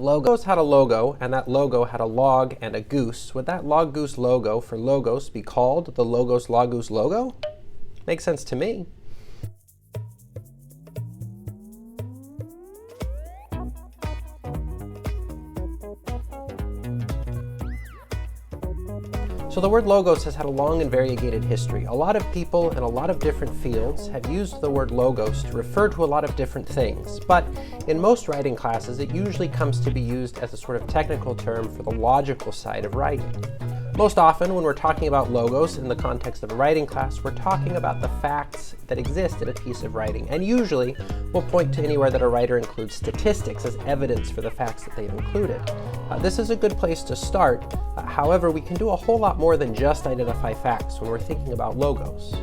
logos had a logo, and that logo had a log and a goose. Would that log goose logo for logos be called the logos log goose logo? Makes sense to me. So the word logos has had a long and variegated history. A lot of people in a lot of different fields have used the word logos to refer to a lot of different things, but in most writing classes it usually comes to be used as a sort of technical term for the logical side of writing. Most often when we're talking about logos in the context of a writing class, we're talking about the facts that exist in a piece of writing, and usually we'll point to anywhere that a writer includes statistics as evidence for the facts that they've included. This is a good place to start. However, we can do a whole lot more than just identify facts when we're thinking about logos.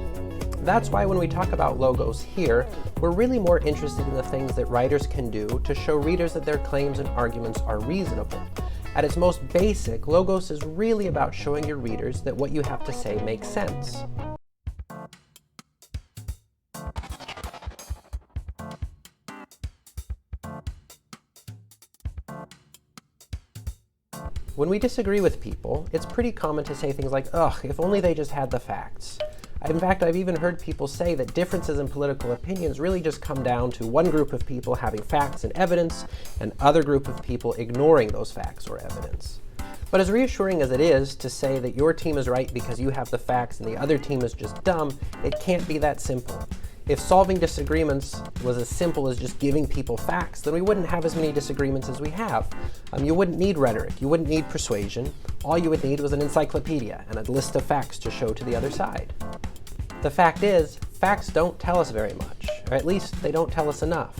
That's why when we talk about logos here, we're really more interested in the things that writers can do to show readers that their claims and arguments are reasonable. At its most basic, logos is really about showing your readers that what you have to say makes sense. When we disagree with people, it's pretty common to say things like, ugh, if only they just had the facts. In fact, I've even heard people say that differences in political opinions really just come down to one group of people having facts and evidence, and other group of people ignoring those facts or evidence. But as reassuring as it is to say that your team is right because you have the facts and the other team is just dumb, it can't be that simple. If solving disagreements was as simple as just giving people facts, then we wouldn't have as many disagreements as we have. You wouldn't need rhetoric, you wouldn't need persuasion. All you would need was an encyclopedia and a list of facts to show to the other side. The fact is, facts don't tell us very much, or at least they don't tell us enough.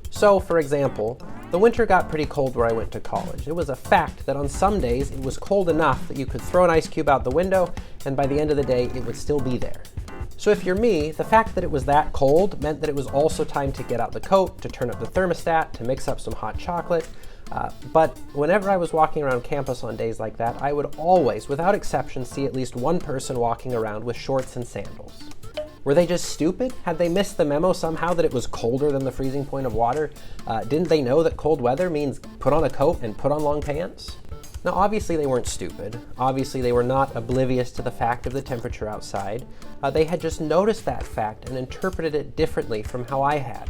So, for example, the winter got pretty cold where I went to college. It was a fact that on some days it was cold enough that you could throw an ice cube out the window, and by the end of the day it would still be there. So if you're me, the fact that it was that cold meant that it was also time to get out the coat, to turn up the thermostat, to mix up some hot chocolate. But whenever I was walking around campus on days like that, I would always, without exception, see at least one person walking around with shorts and sandals. Were they just stupid? Had they missed the memo somehow that it was colder than the freezing point of water? Didn't they know that cold weather means put on a coat and put on long pants? Now obviously they weren't stupid. Obviously they were not oblivious to the fact of the temperature outside. They had just noticed that fact and interpreted it differently from how I had.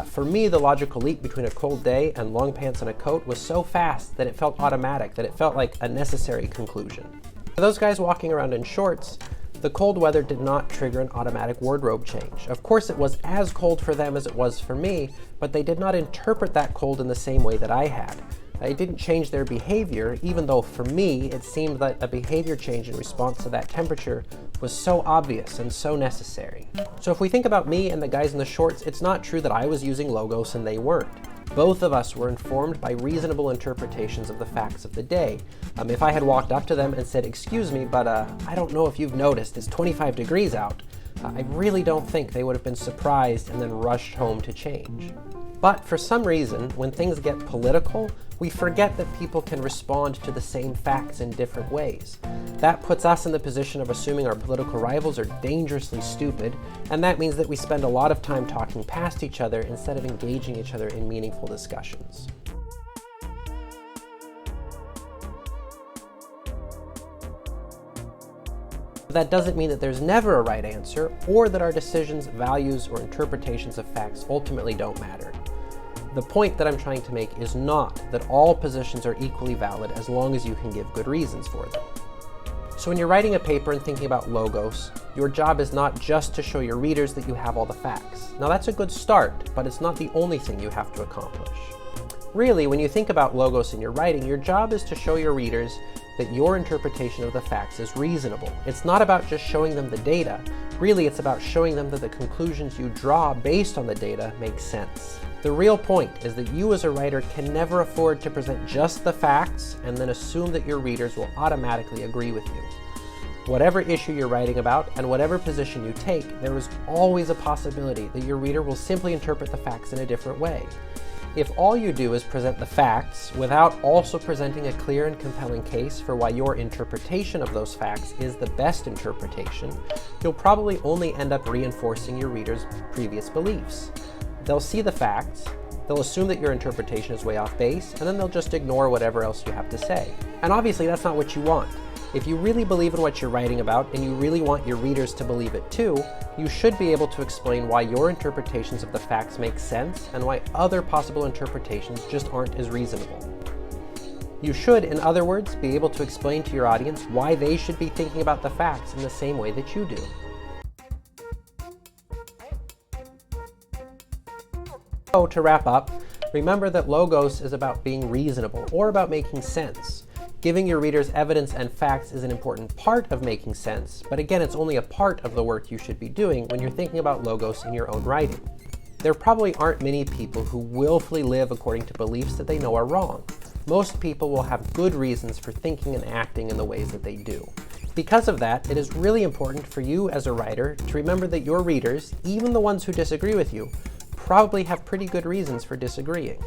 For me, the logical leap between a cold day and long pants and a coat was so fast that it felt automatic, that it felt like a necessary conclusion. For those guys walking around in shorts, the cold weather did not trigger an automatic wardrobe change. Of course, it was as cold for them as it was for me, but they did not interpret that cold in the same way that I had. It didn't change their behavior, even though for me, it seemed that a behavior change in response to that temperature was so obvious and so necessary. So if we think about me and the guys in the shorts, it's not true that I was using logos and they weren't. Both of us were informed by reasonable interpretations of the facts of the day. If I had walked up to them and said, excuse me, but I don't know if you've noticed, it's 25 degrees out, I really don't think they would have been surprised and then rushed home to change. But for some reason, when things get political, we forget that people can respond to the same facts in different ways. That puts us in the position of assuming our political rivals are dangerously stupid, and that means that we spend a lot of time talking past each other instead of engaging each other in meaningful discussions. That doesn't mean that there's never a right answer, or that our decisions, values, or interpretations of facts ultimately don't matter. The point that I'm trying to make is not that all positions are equally valid as long as you can give good reasons for them. So when you're writing a paper and thinking about logos, your job is not just to show your readers that you have all the facts. Now that's a good start, but it's not the only thing you have to accomplish. Really, when you think about logos in your writing, your job is to show your readers that your interpretation of the facts is reasonable. It's not about just showing them the data. Really, it's about showing them that the conclusions you draw based on the data make sense. The real point is that you as a writer can never afford to present just the facts and then assume that your readers will automatically agree with you. Whatever issue you're writing about and whatever position you take, there is always a possibility that your reader will simply interpret the facts in a different way. If all you do is present the facts without also presenting a clear and compelling case for why your interpretation of those facts is the best interpretation, you'll probably only end up reinforcing your readers' previous beliefs. They'll see the facts, They'll assume that your interpretation is way off base, and then they'll just ignore whatever else you have to say. And obviously that's not what you want. If you really believe in what you're writing about, and you really want your readers to believe it too, you should be able to explain why your interpretations of the facts make sense, and why other possible interpretations just aren't as reasonable. You should, in other words, be able to explain to your audience why they should be thinking about the facts in the same way that you do. So, to wrap up, remember that logos is about being reasonable, or about making sense. Giving your readers evidence and facts is an important part of making sense, but again, it's only a part of the work you should be doing when you're thinking about logos in your own writing. There probably aren't many people who willfully live according to beliefs that they know are wrong. Most people will have good reasons for thinking and acting in the ways that they do. Because of that, it is really important for you as a writer to remember that your readers, even the ones who disagree with you, probably have pretty good reasons for disagreeing.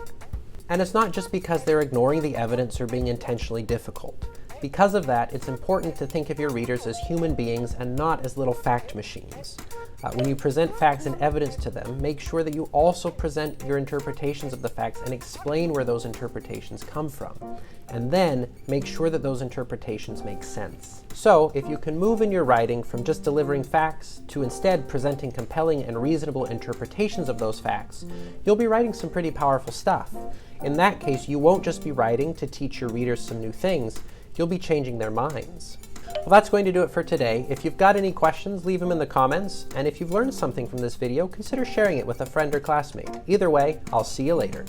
And it's not just because they're ignoring the evidence or being intentionally difficult. Because of that, it's important to think of your readers as human beings and not as little fact machines. When you present facts and evidence to them, make sure that you also present your interpretations of the facts and explain where those interpretations come from. And then make sure that those interpretations make sense. So, if you can move in your writing from just delivering facts to instead presenting compelling and reasonable interpretations of those facts, you'll be writing some pretty powerful stuff. In that case, you won't just be writing to teach your readers some new things, you'll be changing their minds. Well, that's going to do it for today. If you've got any questions, leave them in the comments. And if you've learned something from this video, consider sharing it with a friend or classmate. Either way, I'll see you later.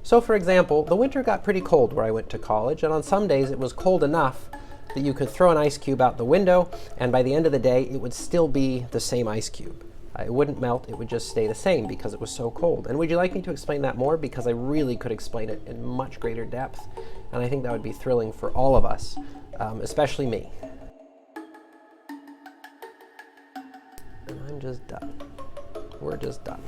So for example, the winter got pretty cold where I went to college, and on some days it was cold enough that you could throw an ice cube out the window, and by the end of the day it would still be the same ice cube. It wouldn't melt, it would just stay the same because it was so cold. And would you like me to explain that more? Because I really could explain it in much greater depth, and I think that would be thrilling for all of us, especially me. And I'm just done. We're just done.